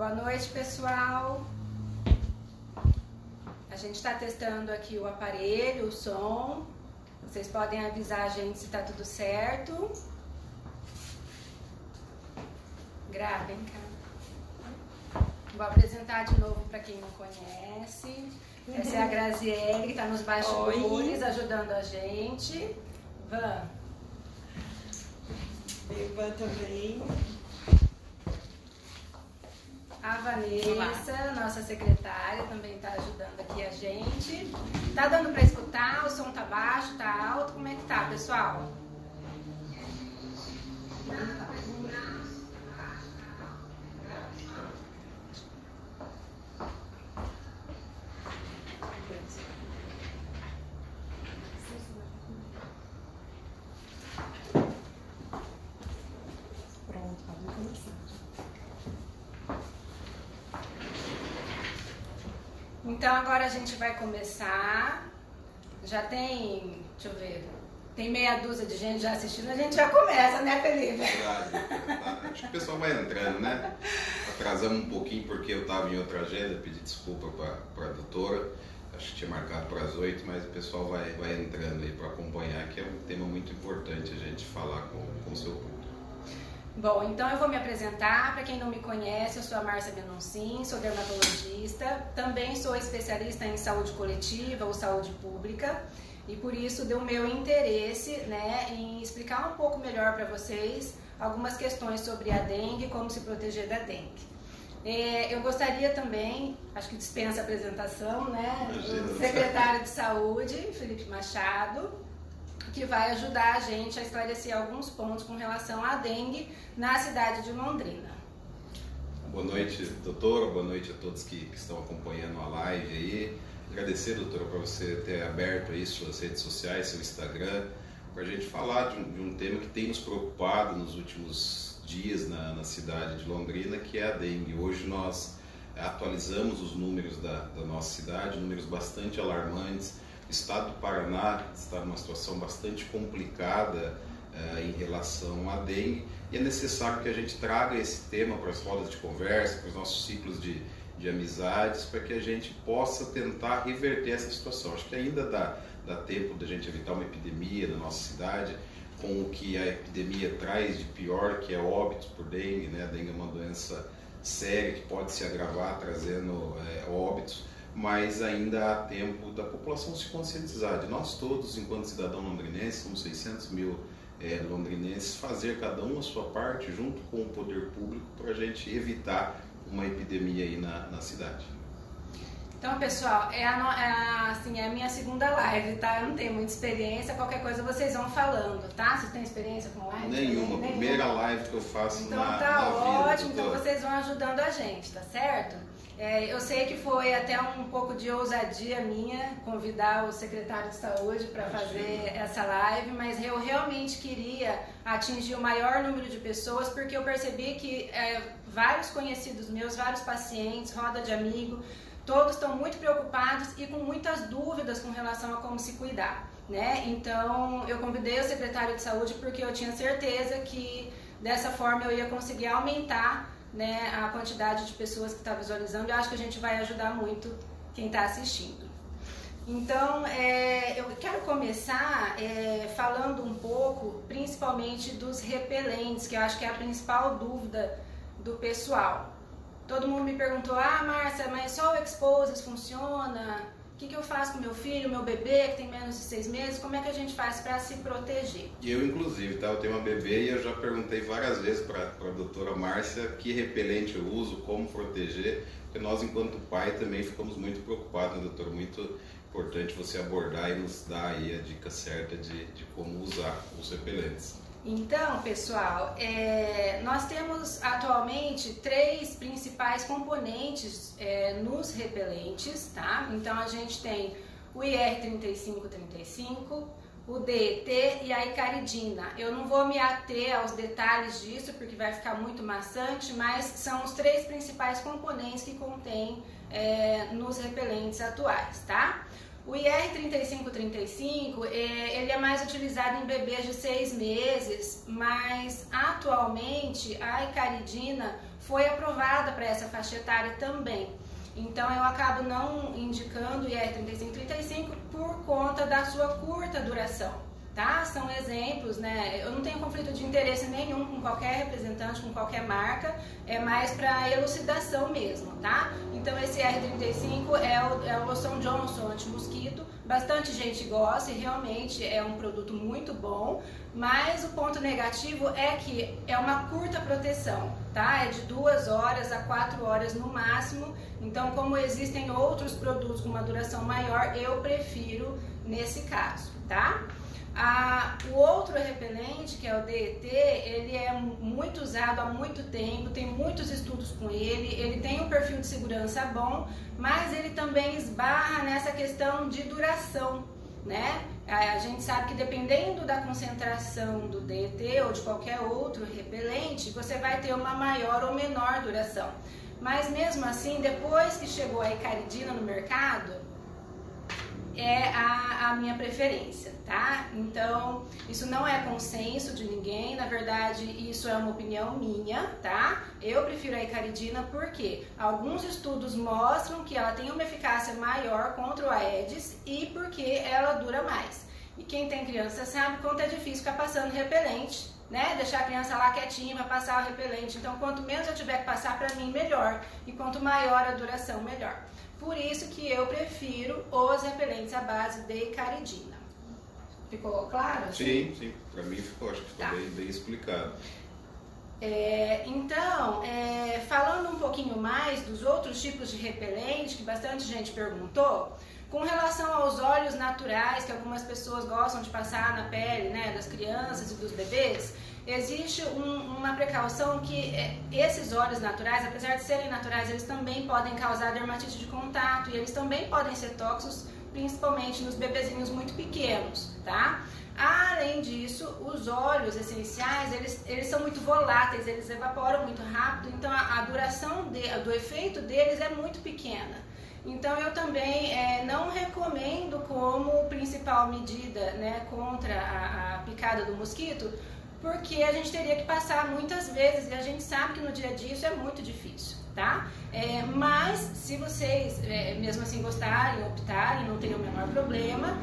Boa noite, pessoal. A gente está testando aqui o aparelho, o som. Vocês podem avisar a gente se está tudo certo. Gravem, cara. Vou apresentar de novo para quem não conhece. Essa é a Graziele, que está nos bastidores ajudando a gente. Van. Van também. A Vanessa, nossa secretária, também está ajudando aqui a gente. Tá dando para escutar? O som tá baixo, tá alto? Como é que tá, pessoal? Pronto, pode começar. Então agora a gente vai começar. Já tem, deixa eu ver, tem meia dúzia de gente já assistindo, a gente já começa, né, Felipe? Verdade. Acho que o pessoal vai entrando, né? Atrasamos um pouquinho porque eu estava em outra agenda, pedi desculpa para a doutora. Acho que tinha marcado para as 8, mas o pessoal vai entrando aí para acompanhar, que é um tema muito importante a gente falar com o seu público. Bom, então eu vou me apresentar. Para quem não me conhece, eu sou a Márcia Menoncin, sou dermatologista, também sou especialista em saúde coletiva ou saúde pública e por isso deu meu interesse, né, em explicar um pouco melhor para vocês algumas questões sobre a dengue e como se proteger da dengue. Eu gostaria também, acho que dispensa a apresentação, né, do secretário de saúde, Felipe Machado, que vai ajudar a gente a esclarecer alguns pontos com relação à dengue na cidade de Londrina. Boa noite, doutora. Boa noite a todos que estão acompanhando a live aí. Agradecer, doutora, por você ter aberto aí suas redes sociais, seu Instagram, para a gente falar de um tema que tem nos preocupado nos últimos dias na cidade de Londrina, que é a dengue. Hoje nós atualizamos os números da nossa cidade, números bastante alarmantes. O estado do Paraná está numa situação bastante complicada em relação à dengue e é necessário que a gente traga esse tema para as rodas de conversa, para os nossos ciclos de amizades, para que a gente possa tentar reverter essa situação. Acho que ainda dá tempo da gente evitar uma epidemia na nossa cidade, com o que a epidemia traz de pior, que é óbitos por dengue, né? A dengue é uma doença séria que pode se agravar trazendo óbitos, mas ainda há tempo da população se conscientizar, de nós todos, enquanto cidadão londrinense, somos 600 mil londrinenses, fazer cada um a sua parte, junto com o poder público, para a gente evitar uma epidemia aí na cidade. Então, pessoal, é a minha segunda live, tá? Eu não tenho muita experiência, qualquer coisa vocês vão falando, tá? Vocês têm experiência com live? Nenhuma, primeira live que eu faço então, na tá vida. Ótimo, então vocês vão ajudando a gente, tá certo? Eu sei que foi até um pouco de ousadia minha convidar o secretário de saúde para fazer essa live, mas eu realmente queria atingir o maior número de pessoas, porque eu percebi que vários conhecidos meus, vários pacientes, roda de amigo, todos estão muito preocupados e com muitas dúvidas com relação a como se cuidar, né? Então eu convidei o secretário de saúde porque eu tinha certeza que dessa forma eu ia conseguir aumentar, né, a quantidade de pessoas que está visualizando. Eu acho que a gente vai ajudar muito quem está assistindo. Então, eu quero começar falando um pouco, principalmente dos repelentes, que eu acho que é a principal dúvida do pessoal. Todo mundo me perguntou, Márcia, mas só o Exposes funciona? O que eu faço com meu filho, meu bebê, que tem menos de 6 meses? Como é que a gente faz para se proteger? Eu, inclusive, tá? Eu tenho uma bebê e eu já perguntei várias vezes para a doutora Márcia que repelente eu uso, como proteger, porque nós, enquanto pai, também ficamos muito preocupados, né, doutora? Muito importante você abordar e nos dar aí a dica certa de como usar os repelentes. Então, pessoal, nós temos atualmente 3 principais componentes nos repelentes, tá? Então, a gente tem o IR3535, o DET e a icaridina. Eu não vou me ater aos detalhes disso, porque vai ficar muito maçante, mas são os 3 principais componentes que contém nos repelentes atuais, tá? O IR3535, ele é mais utilizado em bebês de 6 meses, mas atualmente a icaridina foi aprovada para essa faixa etária também. Então eu acabo não indicando o IR3535 por conta da sua curta duração, tá? São exemplos, né? Eu não tenho conflito de interesse nenhum com qualquer representante, com qualquer marca, é mais para elucidação mesmo, tá? Então esse IR35 é o loção Johnson anti-mosquito, bastante gente gosta e realmente é um produto muito bom, mas o ponto negativo é que é uma curta proteção, tá? É de 2 horas a 4 horas no máximo, então como existem outros produtos com uma duração maior, eu prefiro nesse caso, tá? O outro repelente, que é o DET, ele é muito usado há muito tempo, tem muitos estudos com ele tem um perfil de segurança bom, mas ele também esbarra nessa questão de duração, né? A gente sabe que dependendo da concentração do DET ou de qualquer outro repelente, você vai ter uma maior ou menor duração. Mas mesmo assim, depois que chegou a icaridina no mercado, é a minha preferência, tá? Então, isso não é consenso de ninguém, na verdade, isso é uma opinião minha, tá? Eu prefiro a icaridina porque alguns estudos mostram que ela tem uma eficácia maior contra o Aedes e porque ela dura mais. E quem tem criança sabe quanto é difícil ficar passando repelente, né? Deixar a criança lá quietinha para passar o repelente. Então, quanto menos eu tiver que passar, para mim, melhor. E quanto maior a duração, melhor. Por isso que eu prefiro os repelentes à base de icaridina. Ficou claro? Sim, sim. Para mim ficou, acho que ficou bem explicado. Então, falando um pouquinho mais dos outros tipos de repelente, que bastante gente perguntou, com relação aos óleos naturais que algumas pessoas gostam de passar na pele, né, das crianças e dos bebês, existe uma precaução que esses óleos naturais, apesar de serem naturais, eles também podem causar dermatite de contato e eles também podem ser tóxicos, principalmente nos bebezinhos muito pequenos, tá? Além disso, os óleos essenciais, eles são muito voláteis, eles evaporam muito rápido, então a duração do efeito deles é muito pequena. Então eu também não recomendo como principal medida, né, contra a picada do mosquito, porque a gente teria que passar muitas vezes e a gente sabe que no dia a dia isso é muito difícil, tá? Mas se vocês mesmo assim gostarem, optarem, não tem o menor problema,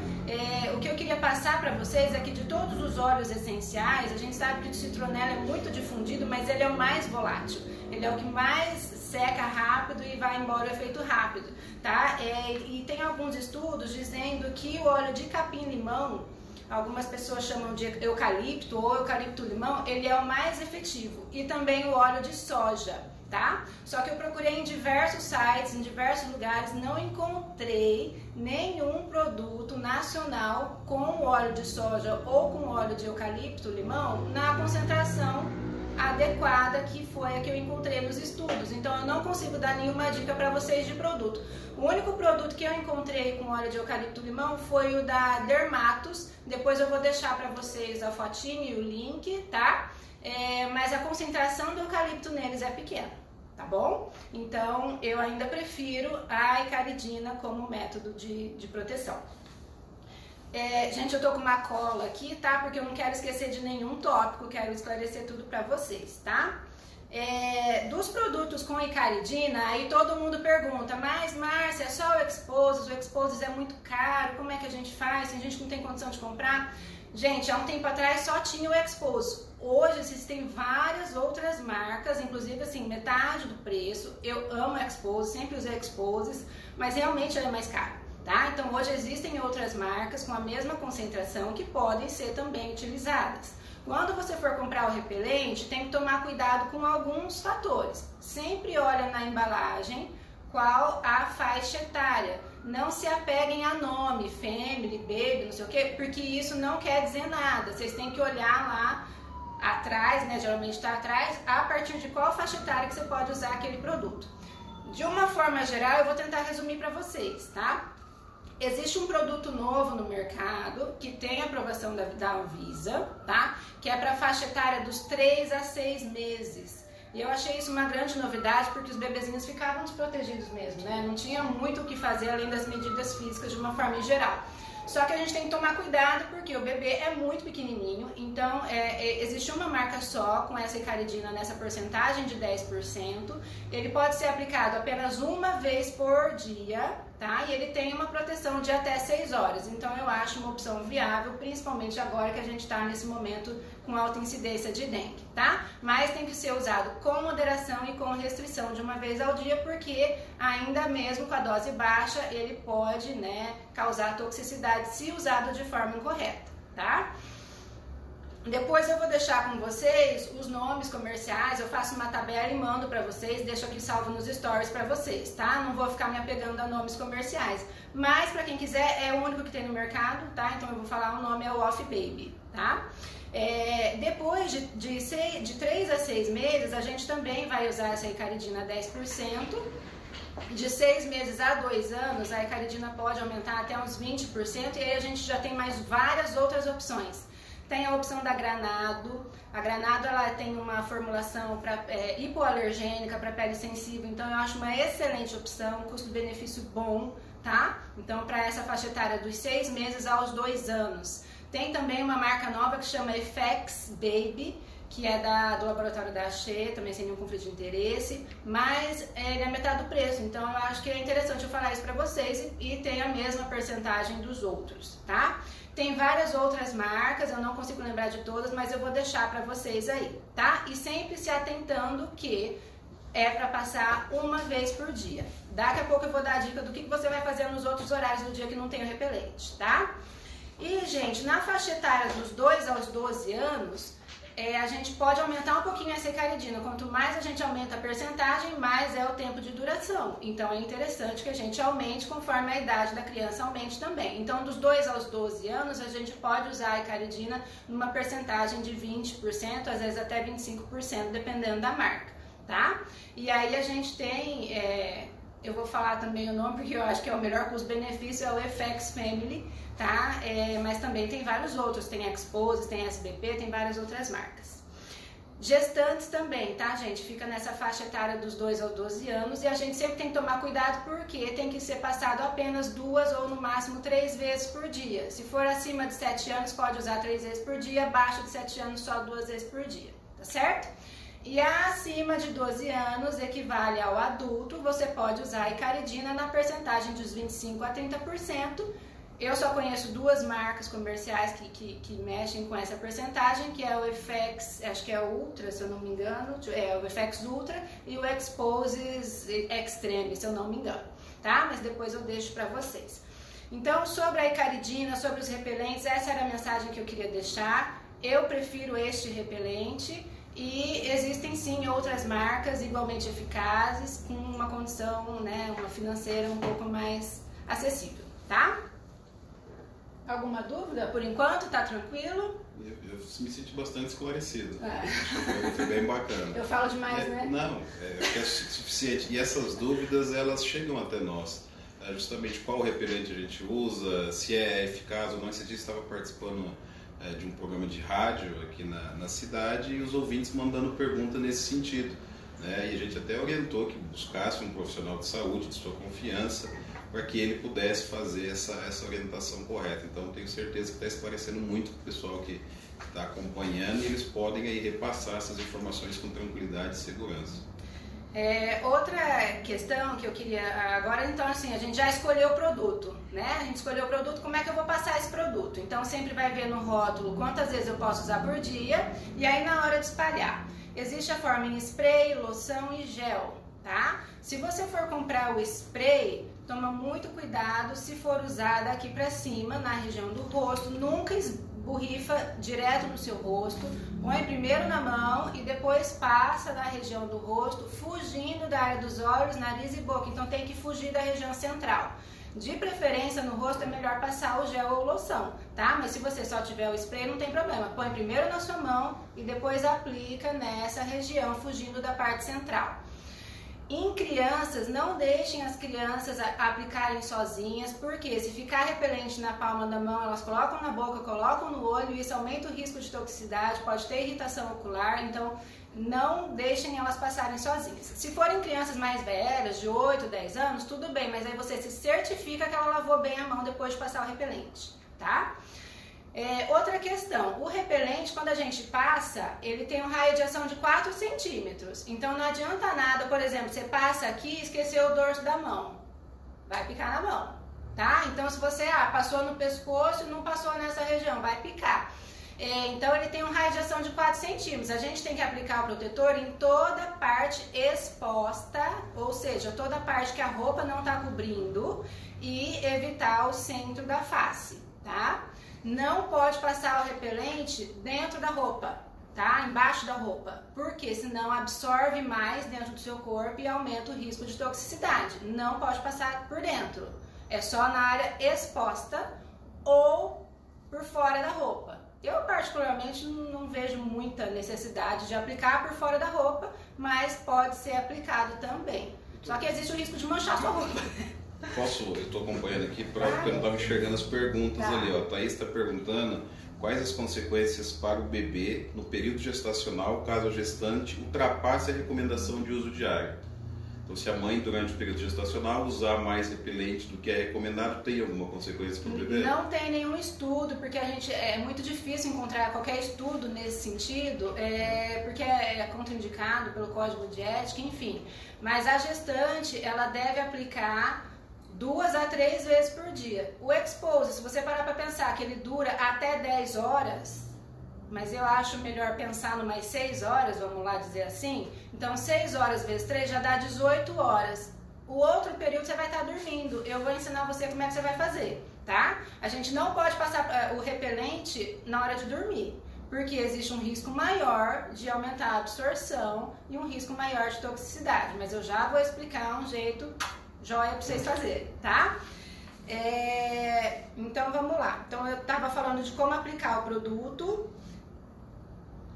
o que eu queria passar para vocês é que de todos os óleos essenciais, a gente sabe que o citronela é muito difundido, mas ele é o mais volátil, ele é o que mais seca rápido e vai embora o efeito rápido, tá? E tem alguns estudos dizendo que o óleo de capim-limão, algumas pessoas chamam de eucalipto ou eucalipto-limão, ele é o mais efetivo. E também o óleo de soja, tá? Só que eu procurei em diversos sites, em diversos lugares, não encontrei nenhum produto nacional com óleo de soja ou com óleo de eucalipto-limão na concentração adequada, que foi a que eu encontrei nos estudos. Então eu não consigo dar nenhuma dica para vocês de produto. O único produto que eu encontrei com óleo de eucalipto-limão foi o da Dermatos. Depois eu vou deixar para vocês a fotinho e o link, tá? Mas a concentração do eucalipto neles é pequena, tá bom? Então eu ainda prefiro a icaridina como método de proteção. Gente, eu tô com uma cola aqui, tá? Porque eu não quero esquecer de nenhum tópico, quero esclarecer tudo pra vocês, tá? Dos produtos com icaridina, aí todo mundo pergunta, mas Márcia, é só o Exposés é muito caro, como é que a gente faz? Se a gente não tem condição de comprar? Gente, há um tempo atrás só tinha o Exposés. Hoje existem várias outras marcas, inclusive assim, metade do preço. Eu amo Exposés, sempre usei Exposés, mas realmente ele é mais caro. Tá? Então hoje existem outras marcas com a mesma concentração que podem ser também utilizadas. Quando você for comprar o repelente, tem que tomar cuidado com alguns fatores. Sempre olha na embalagem qual a faixa etária. Não se apeguem a nome, family, baby, não sei o que, porque isso não quer dizer nada. Vocês têm que olhar lá atrás, né? Geralmente está atrás, a partir de qual faixa etária que você pode usar aquele produto. De uma forma geral, eu vou tentar resumir para vocês, tá? Existe um produto novo no mercado que tem aprovação da Anvisa, tá? Que é para faixa etária dos 3 a 6 meses. E eu achei isso uma grande novidade, porque os bebezinhos ficavam desprotegidos mesmo, né? Não tinha muito o que fazer além das medidas físicas de uma forma em geral. Só que a gente tem que tomar cuidado porque o bebê é muito pequenininho, então existe uma marca só com essa icaridina nessa porcentagem de 10%. Ele pode ser aplicado apenas uma vez por dia, tá? E ele tem uma proteção de até 6 horas, então eu acho uma opção viável, principalmente agora que a gente está nesse momento com alta incidência de dengue, tá? Mas tem que ser usado com moderação e com restrição de uma vez ao dia, porque ainda mesmo com a dose baixa, ele pode, né, causar toxicidade se usado de forma incorreta, tá? Depois eu vou deixar com vocês os nomes comerciais, eu faço uma tabela e mando para vocês, deixo aqui salvo nos stories para vocês, tá? Não vou ficar me apegando a nomes comerciais, mas para quem quiser é o único que tem no mercado, tá? Então eu vou falar o nome, é o Off Baby, tá? Depois de 3 a 6 meses, a gente também vai usar essa icaridina 10%. De 6 meses a 2 anos, a icaridina pode aumentar até uns 20%, e aí a gente já tem mais várias outras opções. Tem a opção da Granado. A Granado ela tem uma formulação hipoalergênica para pele sensível, então eu acho uma excelente opção, custo-benefício bom, tá? Então para essa faixa etária dos 6 meses aos 2 anos. Tem também uma marca nova que chama Effects Baby, que é do laboratório da Axê, também sem nenhum conflito de interesse, mas ele é metade do preço, então eu acho que é interessante eu falar isso para vocês e tem a mesma percentagem dos outros, tá? Tem várias outras marcas, eu não consigo lembrar de todas, mas eu vou deixar para vocês aí, tá? E sempre se atentando que é para passar uma vez por dia. Daqui a pouco eu vou dar a dica do que você vai fazer nos outros horários do dia que não tem o repelente, tá? E, gente, na faixa etária dos 2 aos 12 anos, a gente pode aumentar um pouquinho essa icaridina. Quanto mais a gente aumenta a percentagem, mais é o tempo de duração. Então, é interessante que a gente aumente conforme a idade da criança aumente também. Então, dos 2 aos 12 anos, a gente pode usar a icaridina numa percentagem de 20%, às vezes até 25%, dependendo da marca, tá? E aí a gente tem... eu vou falar também o nome porque eu acho que é o melhor custo-benefício, é o FX Family, tá? Mas também tem vários outros, tem Expose, tem SBP, tem várias outras marcas. Gestantes também, tá, gente? Fica nessa faixa etária dos 2 aos 12 anos e a gente sempre tem que tomar cuidado porque tem que ser passado apenas 2 ou no máximo 3 vezes por dia. Se for acima de 7 anos, pode usar 3 vezes por dia, abaixo de 7 anos, só 2 vezes por dia, tá certo? E acima de 12 anos equivale ao adulto, você pode usar a icaridina na percentagem dos 25% a 30%. Eu só conheço 2 marcas comerciais que mexem com essa percentagem, que é o FX, acho que é o Ultra, se eu não me engano, é o FX Ultra e o Exposes Extreme, se eu não me engano, tá? Mas depois eu deixo para vocês. Então, sobre a icaridina, sobre os repelentes, essa era a mensagem que eu queria deixar. Eu prefiro este repelente. E existem sim outras marcas igualmente eficazes, com uma condição, né, uma financeira um pouco mais acessível, tá? Alguma dúvida? Por enquanto, tá tranquilo? Eu me senti bastante esclarecido. Foi bem bacana. Eu falo demais, né? Não, é suficiente. E essas dúvidas, elas chegam até nós. Justamente qual repelente a gente usa, se é eficaz ou não. Esse dia estava participando de um programa de rádio aqui na cidade e os ouvintes mandando pergunta nesse sentido, né? E a gente até orientou que buscasse um profissional de saúde de sua confiança para que ele pudesse fazer essa orientação correta. Então tenho certeza que está esclarecendo muito para o pessoal que está acompanhando e eles podem aí repassar essas informações com tranquilidade e segurança. Outra questão que eu queria agora, então assim, a gente já escolheu o produto, né? A gente escolheu o produto, como é que eu vou passar esse produto? Então sempre vai ver no rótulo quantas vezes eu posso usar por dia e aí na hora de espalhar. Existe a forma em spray, loção e gel, tá? Se você for comprar o spray, toma muito cuidado se for usar daqui pra cima, na região do rosto, nunca borrifa direto no seu rosto, põe primeiro na mão e depois passa da região do rosto, fugindo da área dos olhos, nariz e boca, então tem que fugir da região central. De preferência no rosto é melhor passar o gel ou loção, tá? Mas se você só tiver o spray não tem problema, põe primeiro na sua mão e depois aplica nessa região, fugindo da parte central. Em crianças, não deixem as crianças aplicarem sozinhas, porque se ficar repelente na palma da mão, elas colocam na boca, colocam no olho, e isso aumenta o risco de toxicidade, pode ter irritação ocular, então não deixem elas passarem sozinhas. Se forem crianças mais velhas, de 8, 10 anos, tudo bem, mas aí você se certifica que ela lavou bem a mão depois de passar o repelente, tá? Outra questão, o repelente, quando a gente passa, ele tem um raio de ação de 4 centímetros. Então não adianta nada, por exemplo, você passa aqui e esqueceu o dorso da mão. Vai picar na mão, tá? Então se você passou no pescoço e não passou nessa região, vai picar. Então ele tem um raio de ação de 4 centímetros. A gente tem que aplicar o protetor em toda a parte exposta, ou seja, toda a parte que a roupa não está cobrindo e evitar o centro da face, tá? Não pode passar o repelente dentro da roupa, tá? Embaixo da roupa, porque senão absorve mais dentro do seu corpo e aumenta o risco de toxicidade. Não pode passar por dentro, é só na área exposta ou por fora da roupa. Eu particularmente não vejo muita necessidade de aplicar por fora da roupa, mas pode ser aplicado também. Só que existe o risco de manchar sua roupa. Eu estou acompanhando aqui porque eu não estava enxergando as perguntas ali. Ó. A Thaís está perguntando quais as consequências para o bebê no período gestacional caso a gestante ultrapasse a recomendação de uso diário. Então, se a mãe, durante o período gestacional, usar mais repelente do que é recomendado, tem alguma consequência para o bebê? Não tem nenhum estudo, porque é muito difícil encontrar qualquer estudo nesse sentido, porque é contraindicado pelo Código de Ética, enfim. Mas a gestante, ela deve aplicar 2 a 3 vezes por dia. O Expose, se você parar para pensar que ele dura até 10 horas, mas eu acho melhor pensar no mais 6 horas, vamos lá dizer assim. Então 6 horas vezes 3 já dá 18 horas. O outro período você vai estar dormindo. Eu vou ensinar você como é que você vai fazer, tá? A gente não pode passar o repelente na hora de dormir, porque existe um risco maior de aumentar a absorção e um risco maior de toxicidade. Mas eu já vou explicar um jeito joia para vocês fazerem, tá? Então vamos lá. Então eu estava falando de como aplicar o produto.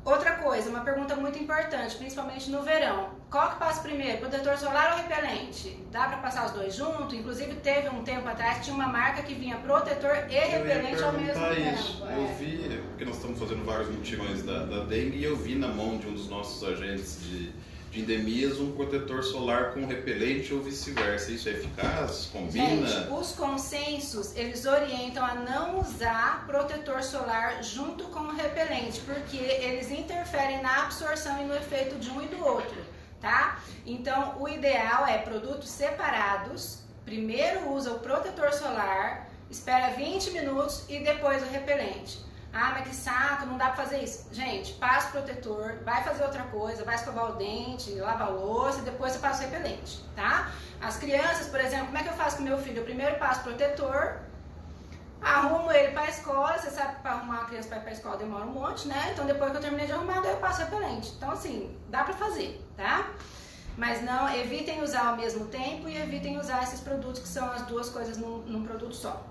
Outra coisa, uma pergunta muito importante, principalmente no verão. Qual que passa primeiro, protetor solar ou repelente? Dá para passar os dois juntos? Inclusive teve um tempo atrás que tinha uma marca que vinha protetor e repelente ao mesmo tempo. Eu vi, porque nós estamos fazendo vários mutirões da dengue e eu vi na mão de um dos nossos agentes de endemias um protetor solar com repelente ou vice-versa. Isso é eficaz? Combina? Gente, os consensos, eles orientam a não usar protetor solar junto com o repelente, porque eles interferem na absorção e no efeito de um e do outro, tá? Então, o ideal é produtos separados. Primeiro usa o protetor solar, espera 20 minutos e depois o repelente. Ah, mas que saco, não dá pra fazer isso. Gente, passa o protetor, vai fazer outra coisa, vai escovar o dente, lavar a louça e depois você passa o repelente, tá? As crianças, por exemplo, como é que eu faço com meu filho? Eu primeiro passo o protetor, arrumo ele pra escola, você sabe que pra arrumar uma criança pra ir pra escola demora um monte, né? Então depois que eu terminei de arrumar, daí eu passo o repelente. Então assim, dá pra fazer, tá? Mas não, evitem usar ao mesmo tempo e evitem usar esses produtos que são as duas coisas num produto só.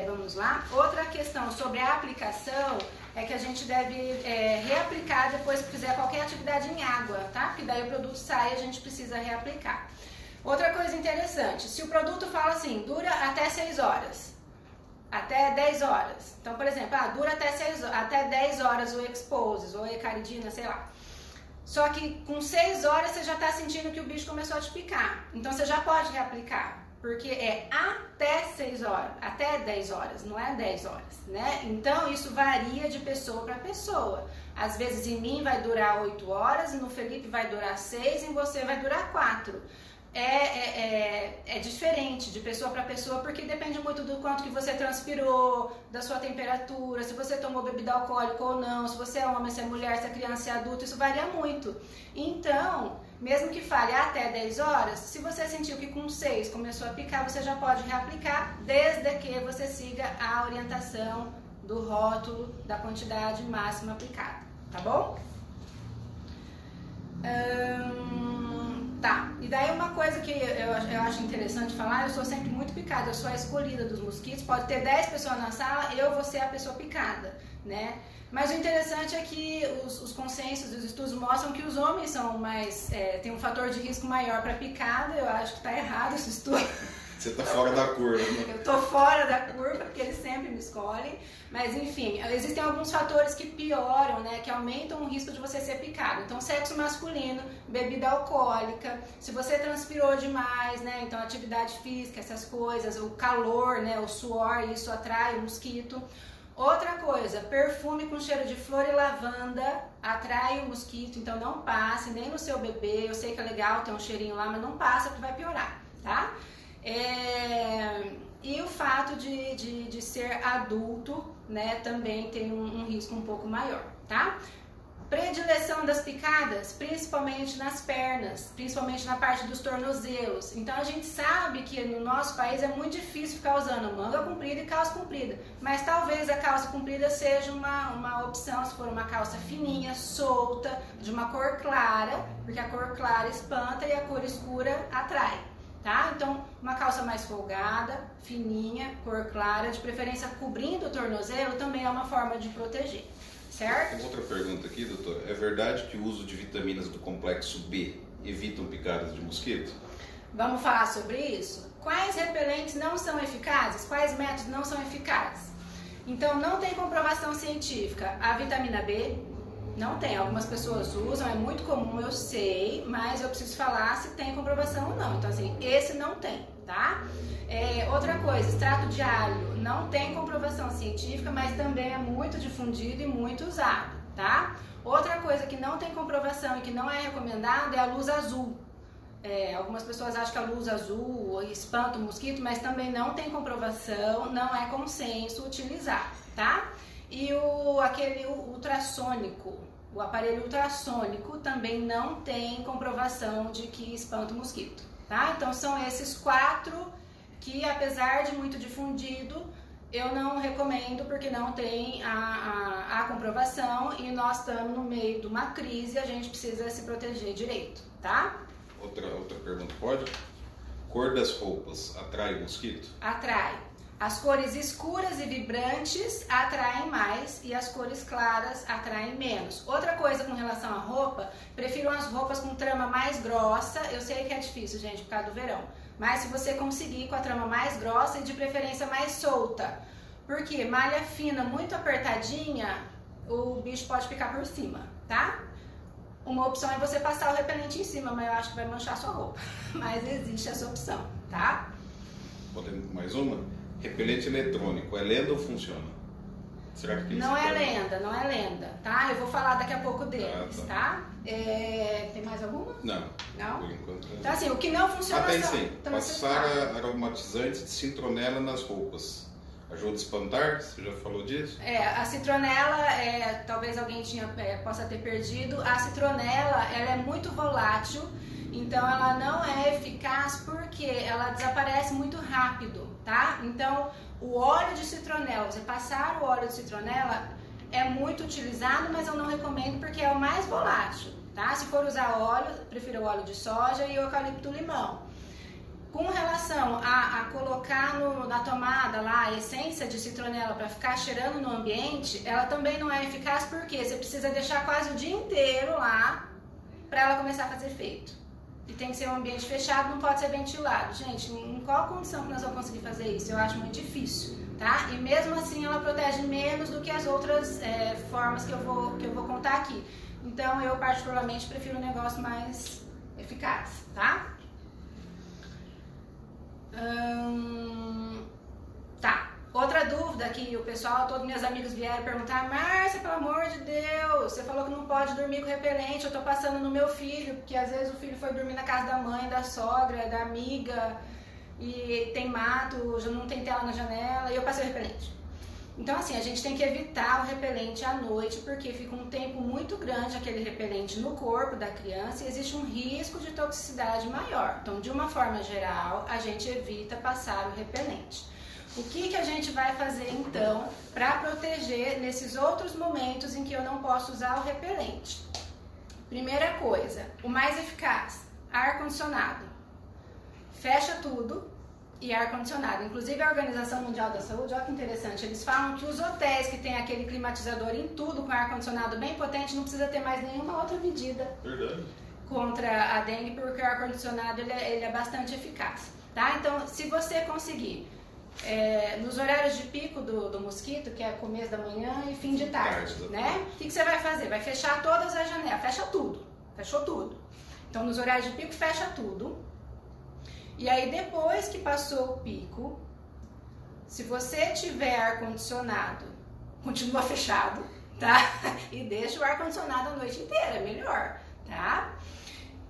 Vamos lá. Outra questão sobre a aplicação é que a gente deve reaplicar depois que fizer qualquer atividade em água, tá? Porque daí o produto sai e a gente precisa reaplicar. Outra coisa interessante, se o produto fala assim, dura até 6 horas, até 10 horas. Então, por exemplo, dura até 10 horas o Exposes ou a Ecaridina, sei lá. Só que com 6 horas você já está sentindo que o bicho começou a te picar. Então você já pode reaplicar. Porque é até 6 horas, até 10 horas, não é 10 horas, né? Então isso varia de pessoa para pessoa. Às vezes em mim vai durar 8 horas, no Felipe vai durar 6 e em você vai durar 4. É diferente de pessoa para pessoa, porque depende muito do quanto que você transpirou, da sua temperatura, se você tomou bebida alcoólica ou não, se você é homem, se é mulher, se é criança, se é adulto, isso varia muito. Então, mesmo que fale até 10 horas, se você sentiu que com 6 começou a picar, você já pode reaplicar, desde que você siga a orientação do rótulo da quantidade máxima aplicada, tá bom? Tá, e daí uma coisa que eu acho interessante falar, eu sou sempre muito picada, eu sou a escolhida dos mosquitos, pode ter 10 pessoas na sala, eu vou ser a pessoa picada, né? Mas o interessante é que os consensos e os estudos mostram que os homens são mais, tem um fator de risco maior para picada. Eu acho que está errado esse estudo, Você tá fora da curva, né? Eu tô fora da curva, porque eles sempre me escolhem. Mas enfim, existem alguns fatores que pioram, né? Que aumentam o risco de você ser picado. Então, sexo masculino, bebida alcoólica, se você transpirou demais, né? Então, atividade física, essas coisas, o calor, né? O suor, isso atrai o mosquito. Outra coisa, perfume com cheiro de flor e lavanda atrai o mosquito, então não passe nem no seu bebê. Eu sei que é legal ter um cheirinho lá, mas não passa porque vai piorar, tá? E o fato de ser adulto, né, também tem um risco um pouco maior, tá? Predileção das picadas, principalmente nas pernas, principalmente na parte dos tornozelos. Então a gente sabe que no nosso país é muito difícil ficar usando manga comprida e calça comprida, mas talvez a calça comprida seja uma opção se for uma calça fininha, solta, de uma cor clara, porque a cor clara espanta e a cor escura atrai. Tá? Então, uma calça mais folgada, fininha, cor clara, de preferência cobrindo o tornozelo, também é uma forma de proteger, certo? Tem outra pergunta aqui, doutor. É verdade que o uso de vitaminas do complexo B evitam picadas de mosquito? Vamos falar sobre isso? Quais repelentes não são eficazes? Quais métodos não são eficazes? Então, não tem comprovação científica. A vitamina B não tem. Algumas pessoas usam, é muito comum, eu sei, mas eu preciso falar se tem comprovação ou não. Então, assim, esse não tem, tá? Outra coisa, extrato de alho não tem comprovação científica, mas também é muito difundido e muito usado, tá? Outra coisa que não tem comprovação e que não é recomendado é a luz azul. Algumas pessoas acham que a luz azul espanta o mosquito, mas também não tem comprovação, não é consenso utilizar, tá? E aquele ultrassônico, o aparelho ultrassônico também não tem comprovação de que espanta o mosquito, tá? Então são esses 4 que, apesar de muito difundido, eu não recomendo porque não tem a comprovação e nós estamos no meio de uma crise e a gente precisa se proteger direito, tá? Outra pergunta, pode? Cor das roupas atrai o mosquito? Atrai. As cores escuras e vibrantes atraem mais e as cores claras atraem menos. Outra coisa com relação à roupa, prefiro as roupas com trama mais grossa. Eu sei que é difícil, gente, por causa do verão. Mas se você conseguir com a trama mais grossa e de preferência mais solta. Porque malha fina, muito apertadinha, o bicho pode ficar por cima, tá? Uma opção é você passar o repelente em cima, mas eu acho que vai manchar a sua roupa. Mas existe essa opção, tá? Podemos mais uma? Repelente eletrônico, é lenda ou funciona? Será que não é lenda, não é lenda, tá? Eu vou falar daqui a pouco deles, tá? Tem mais alguma? Não. Não? Por enquanto. Então assim, o que não funciona tem são... sim. Passar aromatizantes de citronela nas roupas. Ajuda a espantar? Você já falou disso? A citronela, talvez alguém possa ter perdido. A citronela, ela é muito volátil, então ela não é eficaz porque ela desaparece muito rápido, tá? Então, o óleo de citronela, você passar o óleo de citronela é muito utilizado, mas eu não recomendo porque é o mais volátil, tá? Se for usar óleo, prefiro o óleo de soja e o eucalipto-limão. Com relação a colocar na tomada lá a essência de citronela para ficar cheirando no ambiente, ela também não é eficaz porque você precisa deixar quase o dia inteiro lá para ela começar a fazer efeito. E tem que ser um ambiente fechado, não pode ser ventilado. Gente, em qual condição que nós vamos conseguir fazer isso? Eu acho muito difícil, tá? E mesmo assim ela protege menos do que as outras formas que eu vou contar aqui. Então eu particularmente prefiro um negócio mais eficaz, tá? Tá. Outra dúvida que o pessoal, todos meus amigos vieram perguntar: Márcia, pelo amor de Deus, você falou que não pode dormir com repelente, eu tô passando no meu filho, porque às vezes o filho foi dormir na casa da mãe, da sogra, da amiga, e tem mato, já não tem tela na janela, e eu passei o repelente. Então assim, a gente tem que evitar o repelente à noite, porque fica um tempo muito grande aquele repelente no corpo da criança e existe um risco de toxicidade maior. Então, de uma forma geral, a gente evita passar o repelente. O que a gente vai fazer então para proteger nesses outros momentos em que eu não posso usar o repelente? Primeira coisa, o mais eficaz, ar-condicionado. Fecha tudo e ar-condicionado. Inclusive a Organização Mundial da Saúde, olha que interessante, eles falam que os hotéis que tem aquele climatizador em tudo com ar-condicionado bem potente não precisa ter mais nenhuma outra medida Verdade. contra a dengue, porque o ar-condicionado ele é bastante eficaz. tá? Então, se você conseguir, nos horários de pico do mosquito, que é começo da manhã e fim de tarde, né? O que você vai fazer? Vai fechar todas as janelas, fecha tudo, fechou tudo. Então, nos horários de pico, fecha tudo. E aí, depois que passou o pico, se você tiver ar-condicionado, continua fechado, tá? E deixa o ar-condicionado a noite inteira, é melhor, tá?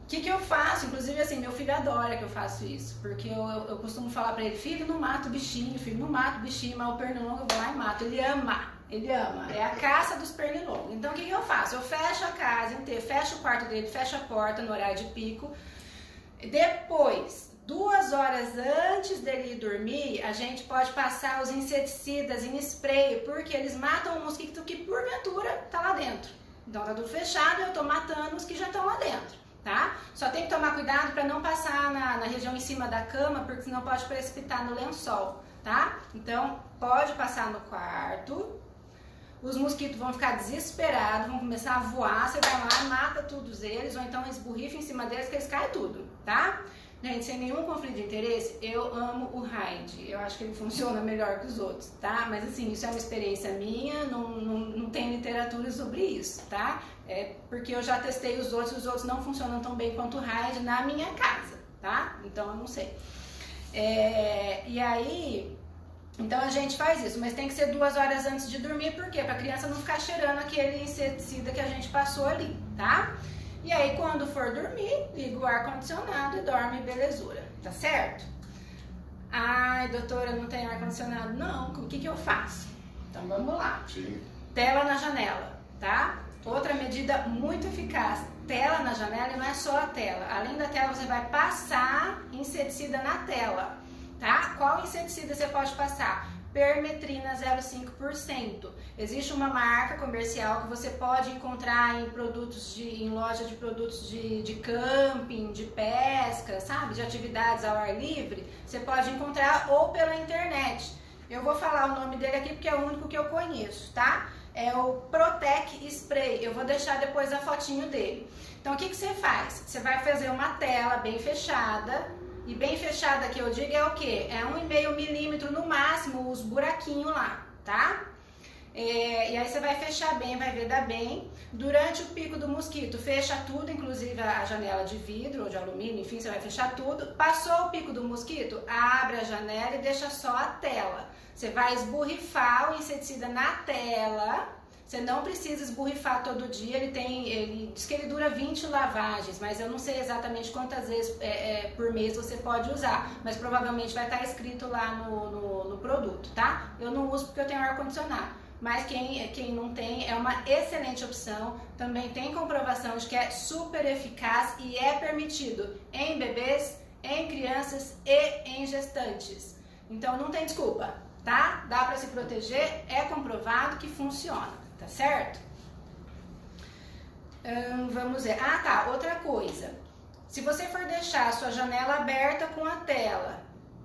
O que eu faço? Inclusive, assim, meu filho adora que eu faço isso, porque eu costumo falar pra ele, filho, não mata o bichinho, filho, não mata o bichinho, mas o pernilongo eu vou lá e mato. Ele ama, é a caça dos pernilongos. Então, o que eu faço? Eu fecho a casa inteira, fecho o quarto dele, fecho a porta no horário de pico, depois... 2 horas antes dele ir dormir, a gente pode passar os inseticidas em spray, porque eles matam o mosquito que porventura tá lá dentro. Então tá tudo fechado, eu tô matando os que já estão lá dentro, tá? Só tem que tomar cuidado para não passar na região em cima da cama, porque senão pode precipitar no lençol, tá? Então pode passar no quarto, os mosquitos vão ficar desesperados, vão começar a voar, você vai lá, mata todos eles, ou então esborrifa em cima deles que eles caem tudo, tá? Gente, sem nenhum conflito de interesse, eu amo o Hide. Eu acho que ele funciona melhor que os outros, tá? Mas assim, isso é uma experiência minha, não tem literatura sobre isso, tá? É porque eu já testei os outros não funcionam tão bem quanto o Hide na minha casa, tá? Então eu não sei. E aí, então a gente faz isso, mas tem que ser 2 horas antes de dormir, por quê? Pra criança não ficar cheirando aquele inseticida que a gente passou ali, tá? E aí, quando for dormir, liga o ar-condicionado e dorme belezura, tá certo? Ai, doutora, não tem ar-condicionado? Não, o que eu faço? Então, vamos lá. Sim. Tela na janela, tá? Outra medida muito eficaz, tela na janela, e não é só a tela. Além da tela, você vai passar inseticida na tela, tá? Qual inseticida você pode passar? Permetrina 0,5%. Existe uma marca comercial que você pode encontrar em loja de produtos de camping, de pesca, sabe? De atividades ao ar livre. Você pode encontrar ou pela internet. Eu vou falar o nome dele aqui porque é o único que eu conheço, tá? É o Protec Spray. Eu vou deixar depois a fotinho dele. Então, o que você faz? Você vai fazer uma tela bem fechada. E bem fechada que eu digo é o quê? É 1,5 milímetro no máximo os buraquinhos lá, tá? E aí você vai fechar bem, vai vedar bem. Durante o pico do mosquito, fecha tudo, inclusive a janela de vidro ou de alumínio, enfim, você vai fechar tudo. Passou o pico do mosquito, abre a janela e deixa só a tela. Você vai esborrifar o inseticida na tela. Você não precisa esborrifar todo dia, ele diz que ele dura 20 lavagens, mas eu não sei exatamente quantas vezes por mês você pode usar, mas provavelmente vai estar escrito lá no produto, tá? Eu não uso porque eu tenho ar-condicionado, mas quem não tem é uma excelente opção, também tem comprovação de que é super eficaz e é permitido em bebês, em crianças e em gestantes. Então não tem desculpa, tá? Dá para se proteger, é comprovado que funciona. Tá certo? Vamos ver. Ah, tá. Outra coisa. Se você for deixar a sua janela aberta com a tela,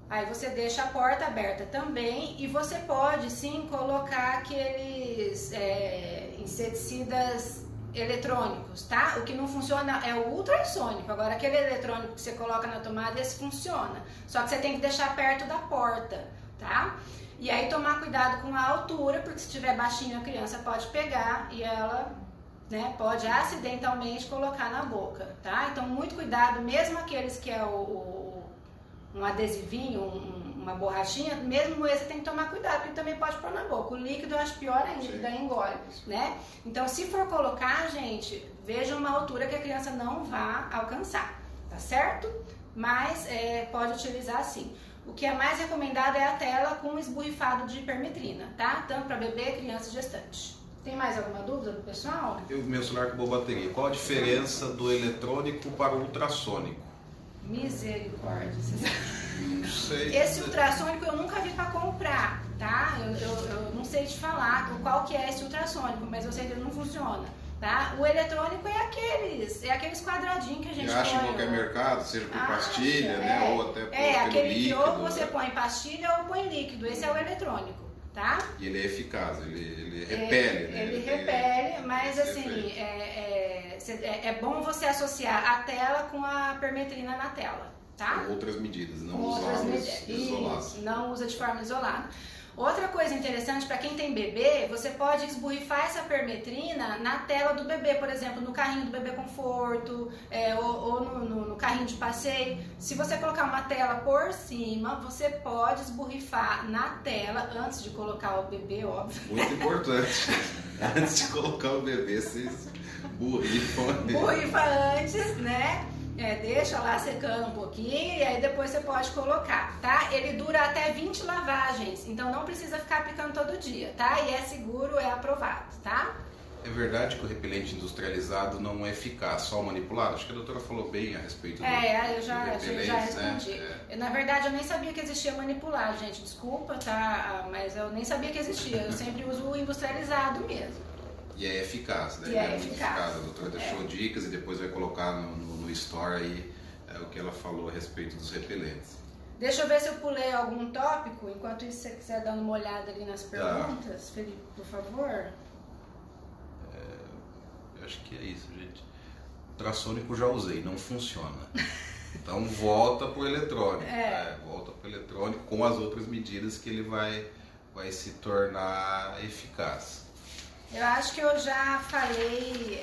aí você deixa a porta aberta também e você pode sim colocar aqueles inseticidas eletrônicos, tá? O que não funciona é o ultrassônico. Agora, aquele eletrônico que você coloca na tomada, esse funciona. Só que você tem que deixar perto da porta, tá? E aí tomar cuidado com a altura, porque se estiver baixinho a criança pode pegar e ela, né, pode acidentalmente colocar na boca, tá? Então muito cuidado, mesmo aqueles que é um adesivinho, uma borrachinha, mesmo esse tem que tomar cuidado, porque também pode pôr na boca. O líquido eu acho pior ainda, daí engole, né? Então se for colocar, gente, veja uma altura que a criança não vá alcançar, tá certo? Mas pode utilizar sim. O que é mais recomendado é a tela com esborrifado de permetrina, tá? Tanto para bebê, criança e gestante. Tem mais alguma dúvida do pessoal? Meu celular acabou a bateria. Qual a diferença do eletrônico para o ultrassônico? Misericórdia. Não sei. Esse ultrassônico eu nunca vi para comprar, tá? Eu não sei te falar qual que é esse ultrassônico, mas eu sei que ele não funciona. Tá? O eletrônico é aqueles quadradinhos que a gente põe. Acha em qualquer mercado, seja por pastilha, né? Ou até por aquele líquido, que ou você põe pastilha ou põe líquido. Esse é o eletrônico, tá? E ele é eficaz, ele repele, né? Ele repele, mas assim, é bom você associar a tela com a permetrina na tela, tá? Com outras medidas, não Com outras usá-las isoladas. Não usa de forma isolada. Outra coisa interessante, para quem tem bebê, você pode esborrifar essa permetrina na tela do bebê, por exemplo, no carrinho do bebê conforto, ou no carrinho de passeio. Se você colocar uma tela por cima, você pode esborrifar na tela, antes de colocar o bebê, óbvio. Muito importante. Antes de colocar o bebê, vocês borrifam. Borrifa antes, né? Deixa lá secando um pouquinho e aí depois você pode colocar, tá? Ele dura até 20 lavagens, então não precisa ficar aplicando todo dia, tá? E é seguro, é aprovado, tá? É verdade que o repelente industrializado não é eficaz, só manipulado? Acho que a doutora falou bem a respeito do eu já repelente, respondi. né? Na verdade, eu nem sabia que existia manipulado, gente, desculpa, tá? Mas eu nem sabia que existia, eu sempre uso o industrializado mesmo. E é eficaz, né? E é eficaz. A doutora deixou dicas e depois vai colocar no store aí o que ela falou a respeito dos repelentes. Deixa eu ver se eu pulei algum tópico. Enquanto isso, se você quiser dar uma olhada ali nas perguntas, Felipe, por favor. Eu acho que é isso, gente. Ultrassônico já usei, não funciona. Então volta para o eletrônico. Volta para o eletrônico com as outras medidas que ele vai se tornar eficaz. Eu acho que eu já falei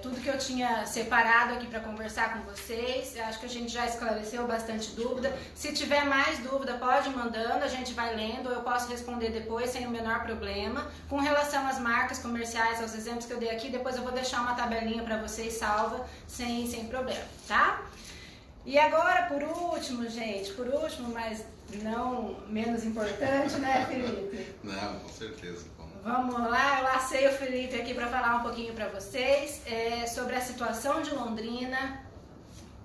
tudo que eu tinha separado aqui para conversar com vocês. Eu acho que a gente já esclareceu bastante dúvida. Se tiver mais dúvida, pode ir mandando, a gente vai lendo. Eu posso responder depois sem o menor problema. Com relação às marcas comerciais, aos exemplos que eu dei aqui, depois eu vou deixar uma tabelinha para vocês salva, sem problema, tá? E agora, por último, gente, mas não menos importante, né, Felipe? Não, com certeza. Vamos lá, eu lacei o Felipe aqui para falar um pouquinho para vocês sobre a situação de Londrina,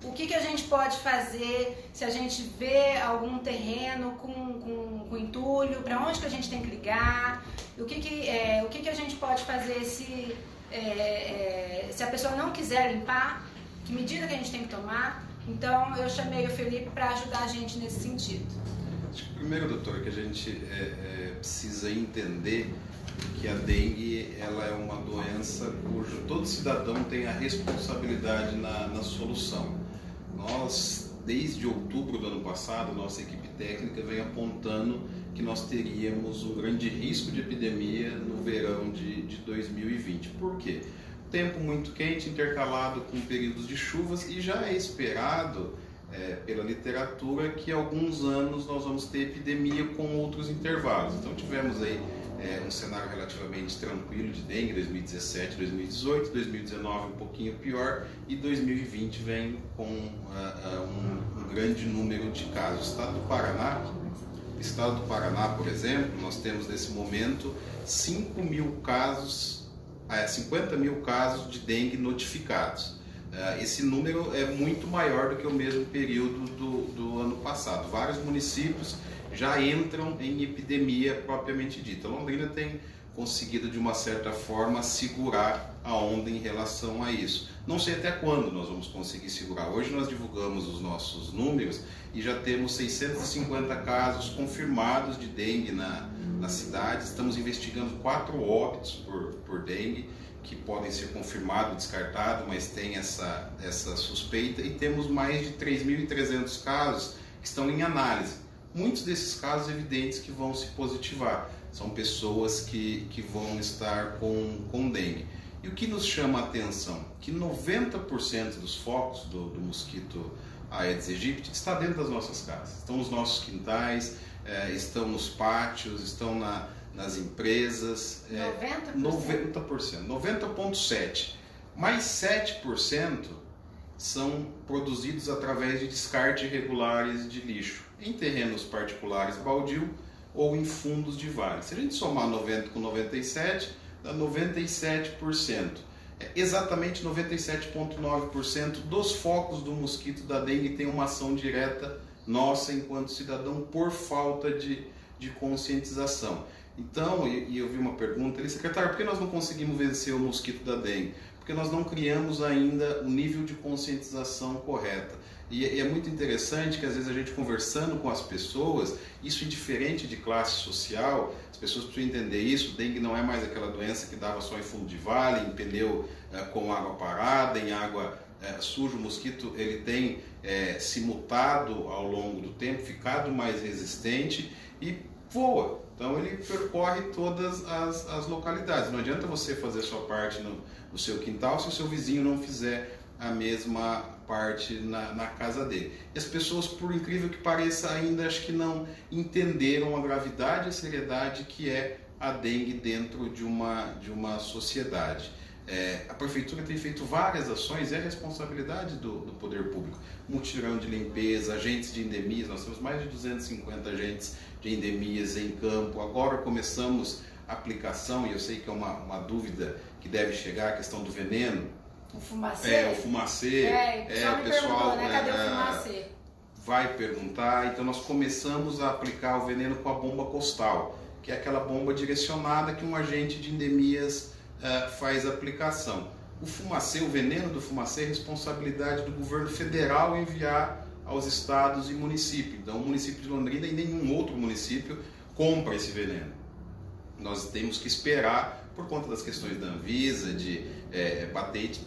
o que a gente pode fazer se a gente vê algum terreno com entulho, para onde que a gente tem que ligar, o que a gente pode fazer se a pessoa não quiser limpar, que medida que a gente tem que tomar. Então eu chamei o Felipe para ajudar a gente nesse sentido. Acho que primeiro, doutora, que a gente precisa entender que a dengue ela é uma doença cujo todo cidadão tem a responsabilidade na solução. Nós, desde outubro do ano passado, nossa equipe técnica vem apontando que nós teríamos um grande risco de epidemia no verão de 2020. Por quê? Tempo muito quente intercalado com períodos de chuvas e já é esperado pela literatura que alguns anos nós vamos ter epidemia com outros intervalos. Então tivemos aí um cenário relativamente tranquilo de dengue, 2017, 2018, 2019 um pouquinho pior e 2020 vem com um grande número de casos. Estado do Paraná, por exemplo, nós temos nesse momento 50 mil casos de dengue notificados. Esse número é muito maior do que o mesmo período do ano passado. Vários municípios já entram em epidemia propriamente dita. Londrina tem conseguido, de uma certa forma, segurar a onda em relação a isso. Não sei até quando nós vamos conseguir segurar. Hoje nós divulgamos os nossos números e já temos 650 casos confirmados de dengue na cidade. Estamos investigando 4 óbitos por dengue, que podem ser confirmados, descartados, mas tem essa suspeita. E temos mais de 3.300 casos que estão em análise. Muitos desses casos evidentes que vão se positivar. São pessoas que vão estar com dengue. E o que nos chama a atenção? Que 90% dos focos do mosquito Aedes aegypti está dentro das nossas casas. Estão nos nossos quintais, estão nos pátios, estão nas empresas. 90%. 90,7%. Mais 7% são produzidos através de descarte irregulares de lixo, em terrenos particulares baldio ou em fundos de vale. Se a gente somar 90 com 97, dá 97%. Exatamente 97,9% dos focos do mosquito da dengue tem uma ação direta nossa enquanto cidadão por falta de conscientização. Então, e eu vi uma pergunta ali, secretário, por que nós não conseguimos vencer o mosquito da dengue? Porque nós não criamos ainda o nível de conscientização correta. E é muito interessante que às vezes a gente conversando com as pessoas, isso indiferente de classe social, as pessoas precisam entender isso. Dengue não é mais aquela doença que dava só em fundo de vale, em pneu com água parada, em água sujo, o mosquito ele tem se mutado ao longo do tempo, ficado mais resistente e voa. Então ele percorre todas as localidades. Não adianta você fazer a sua parte no seu quintal se o seu vizinho não fizer a mesma parte na casa dele. E as pessoas, por incrível que pareça, ainda acho que não entenderam a gravidade e a seriedade que é a dengue dentro de uma sociedade. A prefeitura tem feito várias ações, é responsabilidade do poder público. Mutirão de limpeza, agentes de endemias, nós temos mais de 250 agentes de endemias em campo. Agora começamos a aplicação, e eu sei que é uma dúvida que deve chegar, a questão do veneno. O fumacê? O fumacê. O pessoal né? Cadê o fumacê? Vai perguntar. Então nós começamos a aplicar o veneno com a bomba costal, que é aquela bomba direcionada que um agente de endemias faz a aplicação. O fumacê, o veneno do fumacê é responsabilidade do governo federal enviar aos estados e municípios. Então o município de Londrina e nenhum outro município compra esse veneno. Nós temos que esperar, por conta das questões da Anvisa, de patente,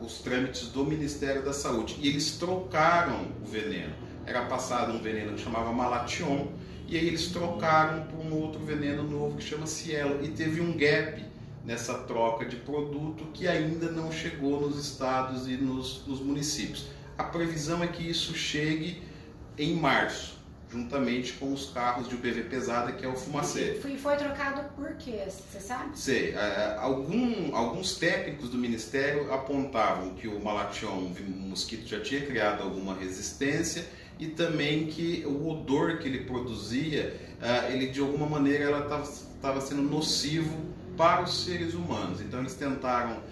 os trâmites do Ministério da Saúde. E eles trocaram o veneno. Era passado um veneno que chamava Malation, e aí eles trocaram por um outro veneno novo que chama Cielo. E teve um gap nessa troca de produto que ainda não chegou nos estados e nos municípios. A previsão é que isso chegue em março, juntamente com os carros de UPV pesada, que é o fumacê. E foi trocado por quê? Você sabe? Sei. Alguns técnicos do Ministério apontavam que o Malation, o mosquito, já tinha criado alguma resistência e também que o odor que ele produzia, ele de alguma maneira estava sendo nocivo para os seres humanos. Então eles tentaram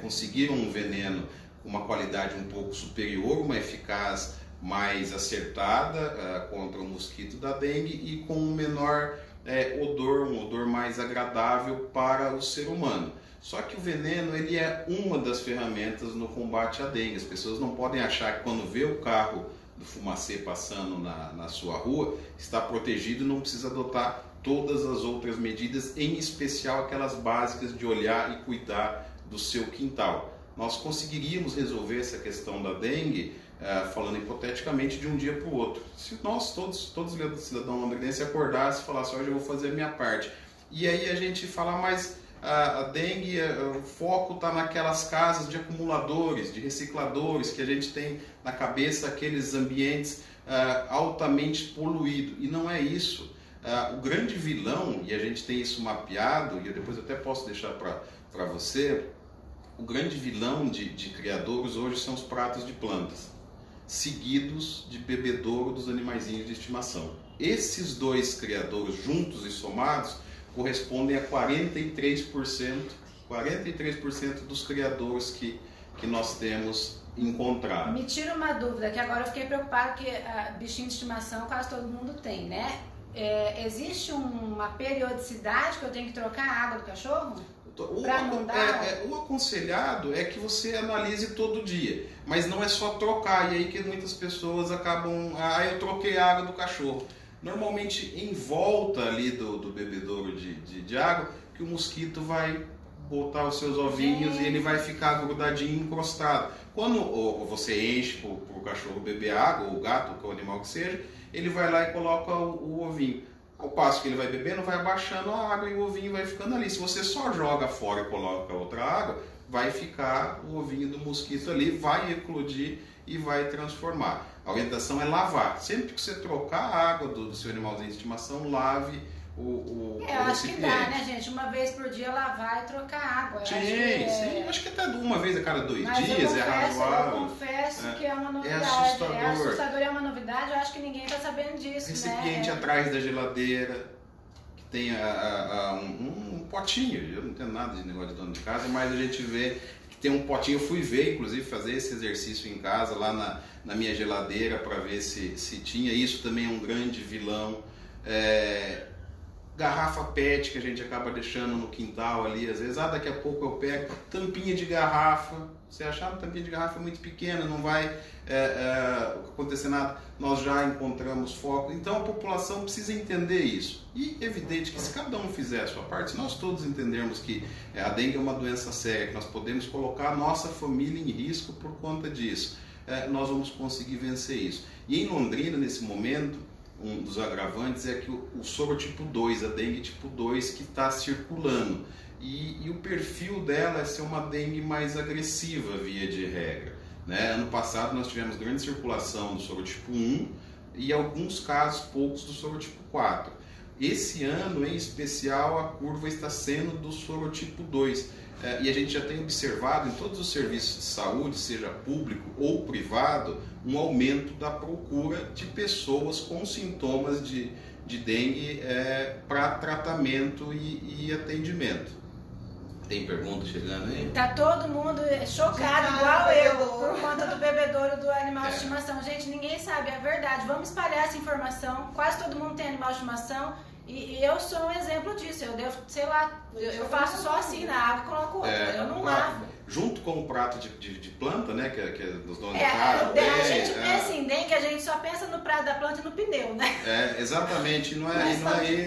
conseguiram um veneno com uma qualidade um pouco superior, uma eficácia mais acertada contra o mosquito da dengue e com um menor odor, um odor mais agradável para o ser humano. Só que o veneno ele é uma das ferramentas no combate à dengue. As pessoas não podem achar que quando vê o carro do fumacê passando na sua rua, está protegido e não precisa adotar todas as outras medidas, em especial aquelas básicas de olhar e cuidar do seu quintal. Nós conseguiríamos resolver essa questão da dengue, falando hipoteticamente, de um dia para o outro. Se nós, todos os cidadãos londrinenses, acordassem e falassem, hoje eu vou fazer a minha parte. E aí a gente fala, mas a dengue, o foco está naquelas casas de acumuladores, de recicladores, que a gente tem na cabeça aqueles ambientes altamente poluídos. E não é isso. O grande vilão, e a gente tem isso mapeado, e eu depois até posso deixar para você, o grande vilão de criadouros hoje são os pratos de plantas, seguidos de bebedouro dos animaizinhos de estimação. Esses dois criadouros juntos e somados correspondem a 43% dos criadouros que nós temos encontrado. Me tira uma dúvida, que agora eu fiquei preocupada, que bichinho de estimação quase todo mundo tem, né? Existe uma periodicidade que eu tenho que trocar a água do cachorro? O aconselhado é que você analise todo dia, mas não é só trocar, e aí que muitas pessoas acabam, eu troquei a água do cachorro. Normalmente em volta ali do bebedouro de água, que o mosquito vai botar os seus ovinhos e ele vai ficar grudadinho, encrostado. Quando você enche para o cachorro beber água, ou o gato, ou o animal que seja, ele vai lá e coloca o ovinho. Ao passo que ele vai bebendo, vai abaixando a água e o ovinho vai ficando ali. Se você só joga fora e coloca outra água, vai ficar o ovinho do mosquito ali, vai eclodir e vai transformar. A orientação é lavar. Sempre que você trocar a água do seu animalzinho de estimação, lave o acho que dá, né, gente? Uma vez por dia lavar e trocar água. Acho que até uma vez a cada 2 Mas dias é razoável. Eu confesso que é uma novidade. É assustador, é uma novidade, eu acho que ninguém está sabendo disso, Recipiente atrás da geladeira, que tem um potinho. Eu não tenho nada de negócio de dono de casa, mas a gente vê que tem um potinho. Eu fui ver, inclusive, fazer esse exercício em casa, lá na minha geladeira, para ver se tinha. Isso também é um grande vilão. garrafa PET que a gente acaba deixando no quintal ali, às vezes, daqui a pouco eu pego tampinha de garrafa, você achar uma tampinha de garrafa muito pequena, não vai acontecer nada, nós já encontramos foco. Então a população precisa entender isso. E evidente que se cada um fizer a sua parte, se nós todos entendermos que a dengue é uma doença séria, que nós podemos colocar a nossa família em risco por conta disso, nós vamos conseguir vencer isso. E em Londrina, nesse momento, um dos agravantes é que o sorotipo 2, a dengue tipo 2, que está circulando. E o perfil dela é ser uma dengue mais agressiva, via de regra. Né? Ano passado nós tivemos grande circulação do sorotipo 1 e alguns casos, poucos, do sorotipo 4. Esse ano, em especial, a curva está sendo do sorotipo 2. E a gente já tem observado em todos os serviços de saúde, seja público ou privado, um aumento da procura de pessoas com sintomas de dengue para tratamento e atendimento. Tem pergunta chegando aí? Tá todo mundo chocado, igual eu, por conta do bebedouro do animal de estimação. Gente, ninguém sabe, é verdade. Vamos espalhar essa informação. Quase todo mundo tem animal de estimação. E eu sou um exemplo disso. Eu devo, sei lá, eu faço só assim na água e coloco outra. Eu não lavo. Junto com o prato de planta, né? Que é dos donos de casa. A gente pensa em dengue, a gente só pensa no prato da planta e no pneu, né? Exatamente, não é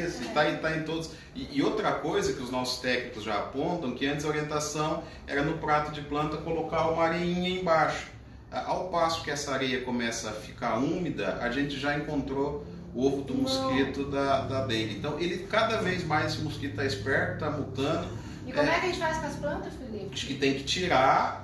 isso. Está em todos. E outra coisa que os nossos técnicos já apontam, que antes a orientação era no prato de planta colocar uma areinha embaixo. Ao passo que essa areia começa a ficar úmida, a gente já encontrou o ovo do mosquito da dengue. Então, cada vez mais esse mosquito está esperto, está mutando. E como é que a gente faz com as plantas, Felipe? Acho que tem que tirar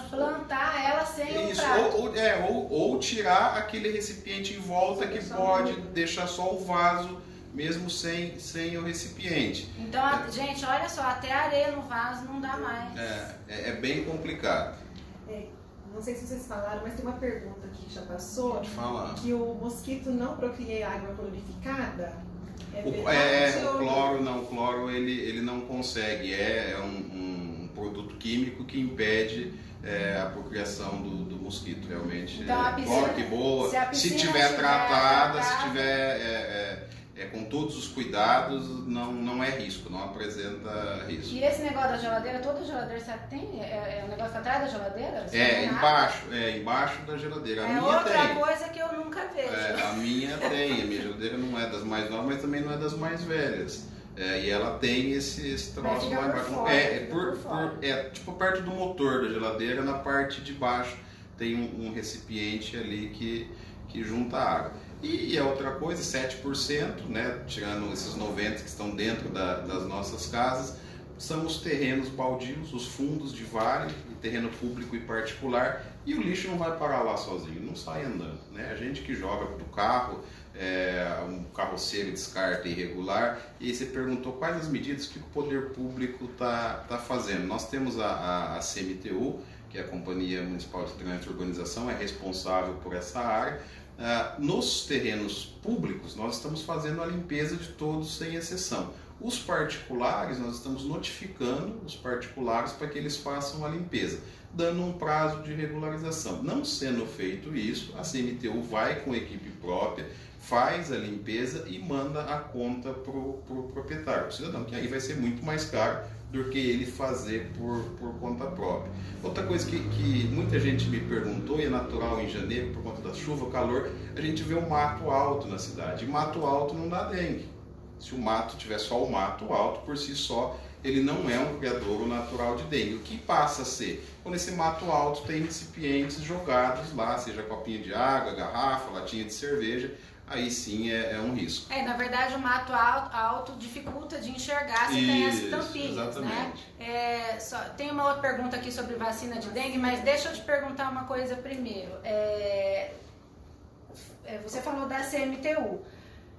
plantar ela sem isso, o prato. ou tirar aquele recipiente em volta que pode deixar só o vaso, mesmo sem o recipiente. Então, gente, olha só, até areia no vaso não dá mais. É bem complicado. Não sei se vocês falaram, mas tem uma pergunta aqui que já passou. Pode falar. Que o mosquito não procria água clorificada? O cloro ele não consegue. É um produto químico que impede a procriação do mosquito. Realmente, então, a piscina, que boa. Se tiver tratada, se tiver com todos os cuidados, não é risco, não apresenta risco. E esse negócio da geladeira, toda geladeira sabe tem? É um negócio atrás da geladeira? Embaixo da geladeira. A minha outra tem. Coisa que eu nunca vejo. A minha tem, a minha geladeira não é das mais novas, mas também não é das mais velhas. E ela tem esse troço lá embaixo. Tipo perto do motor da geladeira, na parte de baixo tem um recipiente ali que junta água. E a outra coisa, 7%, né, tirando esses 90% que estão dentro das nossas casas, são os terrenos baldios, os fundos de vale, terreno público e particular, e o lixo não vai parar lá sozinho, não sai andando. Né? A gente que joga pro carro, um carroceiro descarta irregular, e aí você perguntou quais as medidas que o poder público está fazendo. Nós temos a CMTU, que é a Companhia Municipal de Trânsito e Urbanização, é responsável por essa área. Nos terrenos públicos, nós estamos fazendo a limpeza de todos, sem exceção. Os particulares, nós estamos notificando os particulares para que eles façam a limpeza, dando um prazo de regularização. Não sendo feito isso, a CMTU vai com equipe própria, faz a limpeza e manda a conta para o proprietário, o cidadão, que aí vai ser muito mais caro do que ele fazer por conta própria. Outra coisa que muita gente me perguntou, e é natural em janeiro, por conta da chuva, calor, a gente vê um mato alto na cidade. E mato alto não dá dengue. Se o mato tiver só o mato alto, por si só, ele não é um criadouro natural de dengue. O que passa a ser? Quando esse mato alto tem recipientes jogados lá, seja copinha de água, garrafa, latinha de cerveja, aí sim é um risco. Na verdade, o mato alto dificulta de enxergar se tem as tampinhas, exatamente. Né? Tem uma outra pergunta aqui sobre vacina de dengue, mas deixa eu te perguntar uma coisa primeiro. Você falou da CMTU.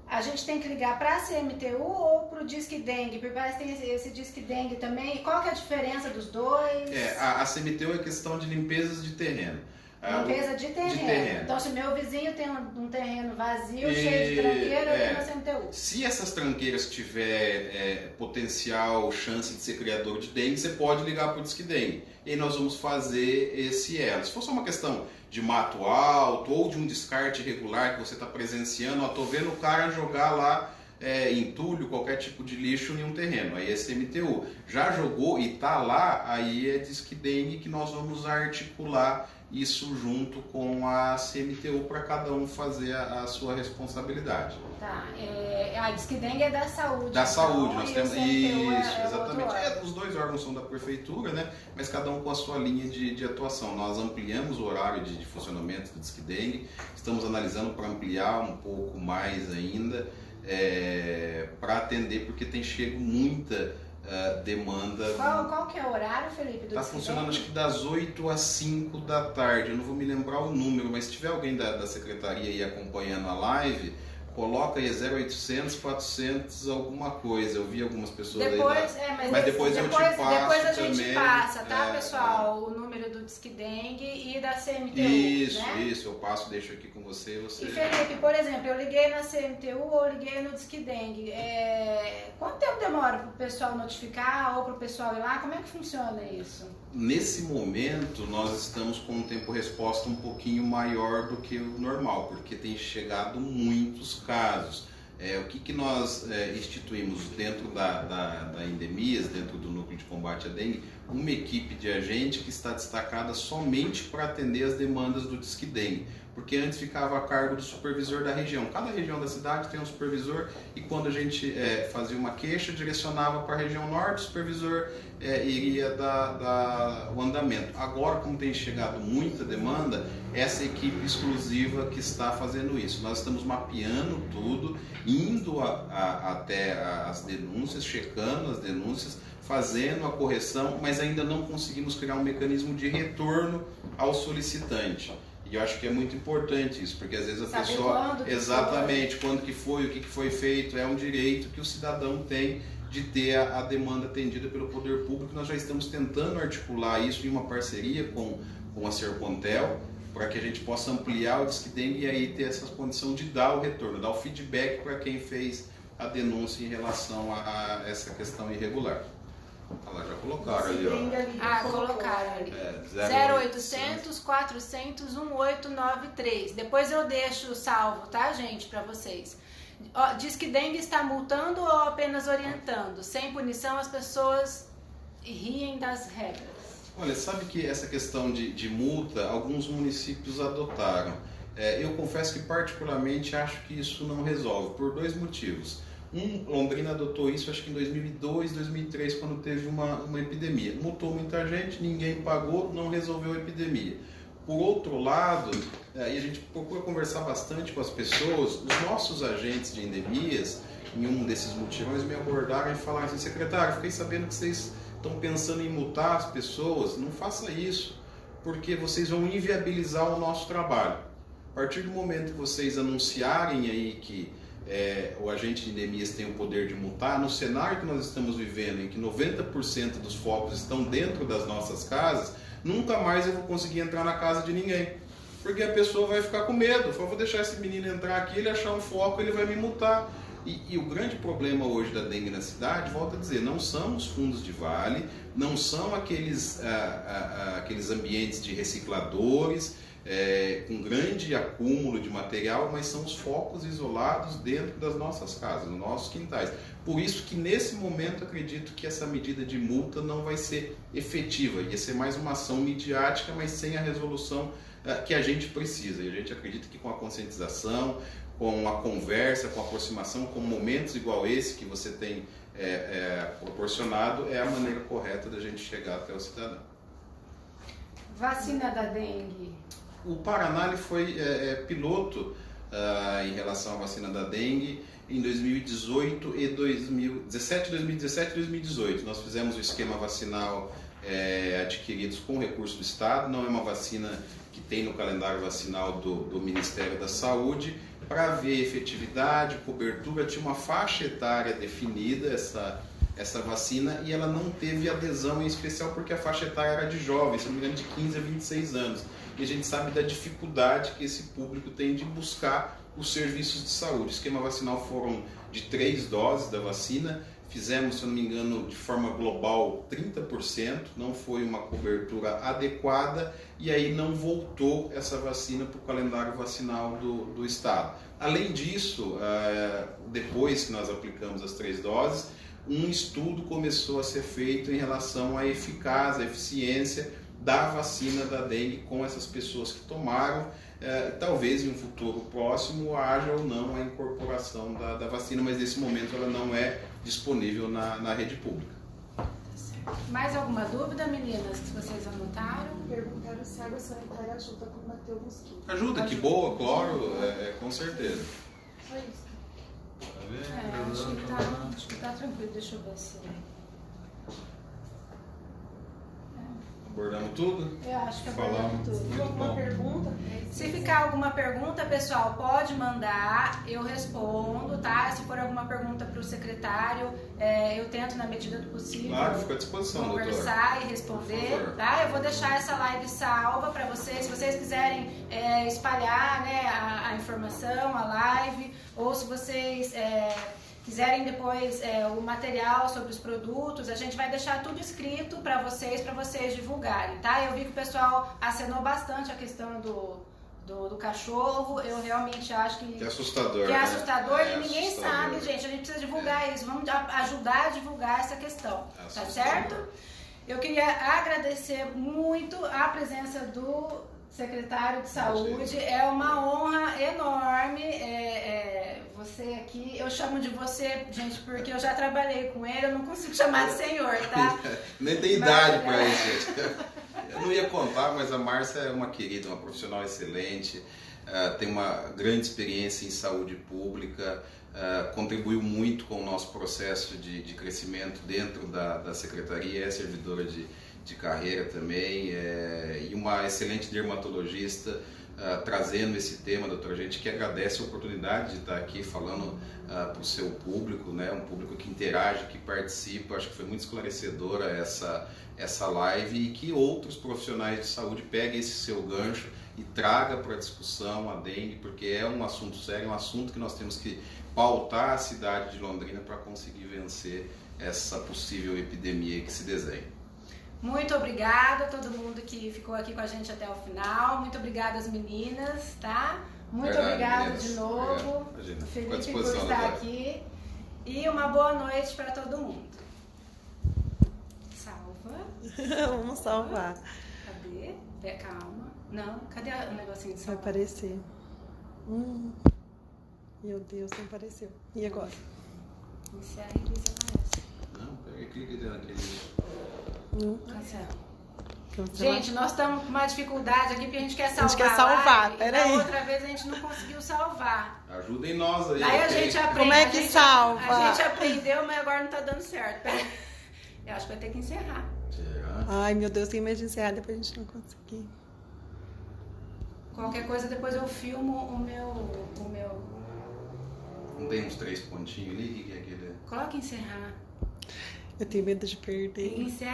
A gente tem que ligar para a CMTU ou para o Disque Dengue? Porque parece que tem esse Disque Dengue também. Qual que é a diferença dos dois? A CMTU é questão de limpezas de terreno. Limpeza de terreno. Então, se meu vizinho tem um terreno vazio, cheio de tranqueira, eu ligo na CMTU. Se essas tranqueiras tiver potencial, chance de ser criador de dengue, você pode ligar para o Disque Dengue. E aí nós vamos fazer esse elo. Se fosse uma questão de mato alto ou de um descarte irregular que você está presenciando, estou vendo o cara jogar lá entulho, qualquer tipo de lixo em um terreno, aí é CMTU. Já jogou e está lá, aí é Disque Dengue, que nós vamos articular isso junto com a CMTU para cada um fazer a sua responsabilidade. Tá, a Disque Dengue é da saúde. Da saúde, nós temos isso, exatamente. Os dois órgãos são da prefeitura, né? Mas cada um com a sua linha de atuação. Nós ampliamos o horário de funcionamento do Disque Dengue, estamos analisando para ampliar um pouco mais ainda, para atender, porque tem chego muita demanda. Qual que é o horário, Felipe? Está funcionando acho que das 8 às 5 da tarde, eu não vou me lembrar o número, mas se tiver alguém da secretaria aí acompanhando a live, coloca aí 0800 400 alguma coisa. Eu vi algumas pessoas depois, aí. Mas depois eu te passo. Depois a gente também, passa, tá, pessoal? O número do Disque Dengue e da CMTU. Isso, eu passo, deixo aqui com você. E Felipe, por exemplo, eu liguei na CMTU ou liguei no Disque Dengue. Quanto tempo demora para o pessoal notificar ou para o pessoal ir lá? Como é que funciona isso? Nesse momento, nós estamos com um tempo-resposta um pouquinho maior do que o normal, porque tem chegado muitos casos. O que nós instituímos dentro da endemias, dentro do núcleo de combate à dengue, uma equipe de agente que está destacada somente para atender as demandas do Disque Dengue, porque antes ficava a cargo do supervisor da região. Cada região da cidade tem um supervisor e quando a gente fazia uma queixa, direcionava para a região norte, o supervisor iria dar o andamento. Agora, como tem chegado muita demanda, essa equipe exclusiva que está fazendo isso. Nós estamos mapeando tudo, indo até as denúncias, checando as denúncias, fazendo a correção, mas ainda não conseguimos criar um mecanismo de retorno ao solicitante. E eu acho que é muito importante isso, porque às vezes a pessoa... Exatamente, quando que foi, o que foi feito, é um direito que o cidadão tem de ter a demanda atendida pelo poder público. Nós já estamos tentando articular isso em uma parceria com a Sercontel, para que a gente possa ampliar o Disque Dengue e aí ter essa condição de dar o retorno, dar o feedback para quem fez a denúncia em relação a essa questão irregular. Lá, já colocaram ali, ó. Colocaram ali. 0800 400 1893. Depois eu deixo salvo, tá, gente, para vocês. Diz que dengue está multando ou apenas orientando? Sem punição, as pessoas riem das regras. Olha, sabe que essa questão de multa, alguns municípios adotaram. Eu confesso que particularmente acho que isso não resolve, por dois motivos. Londrina adotou isso acho que em 2002, 2003, quando teve uma epidemia. Multou muita gente, ninguém pagou, não resolveu a epidemia. Por outro lado, e a gente procura conversar bastante com as pessoas, os nossos agentes de endemias, em um desses mutirões, me abordaram e falaram assim: secretário, fiquei sabendo que vocês estão pensando em multar as pessoas, não faça isso, porque vocês vão inviabilizar o nosso trabalho. A partir do momento que vocês anunciarem aí que o agente de endemias tem o poder de multar, no cenário que nós estamos vivendo, em que 90% dos focos estão dentro das nossas casas, nunca mais eu vou conseguir entrar na casa de ninguém, porque a pessoa vai ficar com medo. Eu vou deixar esse menino entrar aqui, ele achar um foco, ele vai me multar. E o grande problema hoje da dengue na cidade, volto a dizer, não são os fundos de vale, não são aqueles ambientes de recicladores, com grande acúmulo de material, mas são os focos isolados dentro das nossas casas, nos nossos quintais. Por isso que nesse momento acredito que essa medida de multa não vai ser efetiva, ia ser mais uma ação midiática, mas sem a resolução que a gente precisa. E a gente acredita que com a conscientização, com a conversa, com a aproximação, com momentos igual esse que você tem proporcionado, é a maneira correta da gente chegar até o cidadão. Vacina da dengue. O Paraná ele foi piloto em relação à vacina da dengue em 2018 e 2017 e 2018. Nós fizemos o esquema vacinal adquiridos com recurso do Estado, não é uma vacina que tem no calendário vacinal do Ministério da Saúde. Para ver efetividade, cobertura, tinha uma faixa etária definida essa vacina e ela não teve adesão em especial porque a faixa etária era de jovens, se não me engano, de 15 a 26 anos. E a gente sabe da dificuldade que esse público tem de buscar os serviços de saúde. O esquema vacinal foram de 3 doses da vacina, fizemos, se eu não me engano, de forma global 30%, não foi uma cobertura adequada e aí não voltou essa vacina para o calendário vacinal do Estado. Além disso, depois que nós aplicamos as 3 doses, um estudo começou a ser feito em relação à eficácia, à eficiência da vacina da dengue com essas pessoas que tomaram. Talvez em um futuro próximo haja ou não a incorporação da vacina, mas nesse momento ela não é disponível na rede pública. Mais alguma dúvida, meninas, que vocês anotaram? Perguntaram se a água sanitária ajuda a combater o mosquito. Ajuda, que boa, cloro, com certeza. Só isso. Acho que tá tranquilo, deixa eu ver se... Abordamos tudo? Eu acho que abordamos tudo. Muito Alguma bom. pergunta? Se ficar alguma pergunta, pessoal, pode mandar, eu respondo, tá? Se for alguma pergunta para o secretário, eu tento, na medida do possível, Claro, fica à disposição, doutora. conversar e responder, tá? Eu vou deixar essa live salva para vocês, se vocês quiserem espalhar, né, a informação, a live, ou se vocês quiserem depois o material sobre os produtos, a gente vai deixar tudo escrito para vocês divulgarem, tá? Eu vi que o pessoal acenou bastante a questão do cachorro, eu realmente acho que é assustador. Que é né? assustador e ninguém assustador. sabe, gente. A gente precisa divulgar isso, vamos ajudar a divulgar essa questão, tá certo? Eu queria agradecer muito a presença do secretário de Saúde, é uma honra enorme você aqui, eu chamo de você, gente, porque eu já trabalhei com ele, eu não consigo chamar de senhor, tá? Nem tem idade para isso, gente. Eu não ia contar, mas a Márcia é uma querida, uma profissional excelente, tem uma grande experiência em saúde pública, contribuiu muito com o nosso processo de crescimento dentro da secretaria, é servidora de carreira também, e uma excelente dermatologista, trazendo esse tema, doutora. A gente que agradece a oportunidade de estar aqui falando para o seu público, né? Um público que interage, que participa. Acho que foi muito esclarecedora essa live e que outros profissionais de saúde peguem esse seu gancho e traga para a discussão a dengue, porque é um assunto sério, um assunto que nós temos que pautar a cidade de Londrina para conseguir vencer essa possível epidemia que se desenha. Muito obrigada a todo mundo que ficou aqui com a gente até o final. Muito obrigada às meninas, tá? Muito obrigada de novo, Felipe, por estar aqui. E uma boa noite para todo mundo. Salva. Vamos salvar. Cadê? Calma. Não, cadê o negocinho de Vai salvar? aparecer. Meu Deus, não apareceu. E agora? Iniciar e Elisa aparece. Não, pega e clica naquele... Cancela. Gente, nós estamos com uma dificuldade aqui porque a gente quer salvar. A gente quer salvar, e peraí. da outra vez a gente não conseguiu salvar. Ajudem nós aí. Aí a gente aprende. Como é que salva? A gente aprendeu, mas agora não tá dando certo. Pera. Eu acho que vai ter que encerrar. Será? Ai, meu Deus, tem medo de encerrar, depois a gente não conseguir. Qualquer coisa, depois eu filmo o meu... Não tem uns 3 pontinhos ali? O que é aquele? Coloca encerrar. Eu tenho medo de perder. Encerra.